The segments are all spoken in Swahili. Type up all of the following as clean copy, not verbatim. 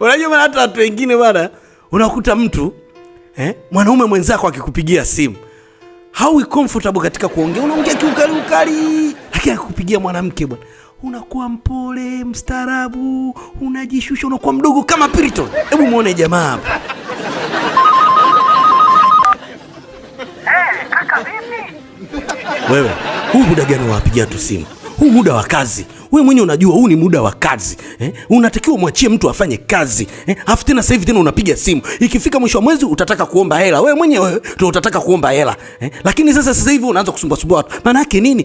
Unajua maana hata watu wengine bwana, unakuta mtu mwanaume mwenzako akikupigia simu haui comfortable katika kuongea, unaongea kiukali, lakini akikupigia mwanamke bwana unakuwa mpole, mstaarabu, unajishusha, unakuwa mdogo kama Piriton. Hebu muone jamaa hapa. Kaka vipi? Wewe, huu muda gani unapigia tu simu? Huu muda wa kazi. Wewe mwenyewe unajua huu ni muda wa kazi. Unatakiwa mwachie mtu afanye kazi. Afu tena sasa hivi tena unapiga simu. Ikifika mwisho wa mwezi utataka kuomba hela. Wewe mwenyewe ndio utataka kuomba hela. Lakini sasa hivi unaanza kusumbua watu. Maana yake nini?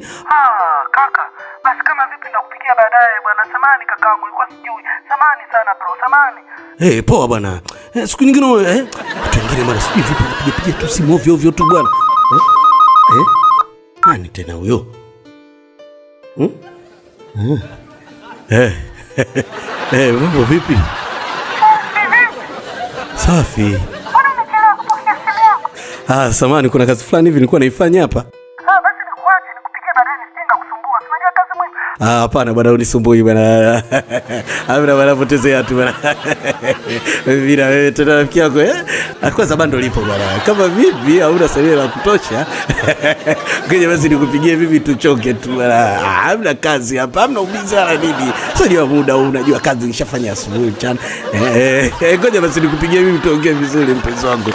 Kaka, basi kama vipi ndakupigia baadaye bwana. Samahani kakaangu, nilikuwa sijui. Samahani sana bro, samahani. Poa bwana. Siku nyingine watu wengine mara sijui vipi unapiga tu simu ovyo tu bwana. Nani tena huyo? Mambo vipi? Safi. Mbona umechelewa kupokea simu yako? Samahani, kuna kazi fulani hivi nilikuwa naifanya hapa. Basi nikuache nikupigie baadaye nisije kukusumbua. Unajua kazi muhimu. Hapana bwana, unisumbui bwana. Hamna bwana, potezea tu bwana. Bila wewe tena rafiki yako kwanza bando lipo bwana. Kama vipi hauna salio la kutosha? Ngoja basi nikupigie vipi tuchoke tu bwana. Hamna kazi hapa, hamna ubizi wala nini. Sio muda huu, unajua kazi nishafanya asubuhi mchana. Ngoja basi nikupigie vipi tuongee vizuri mpenzi wangu.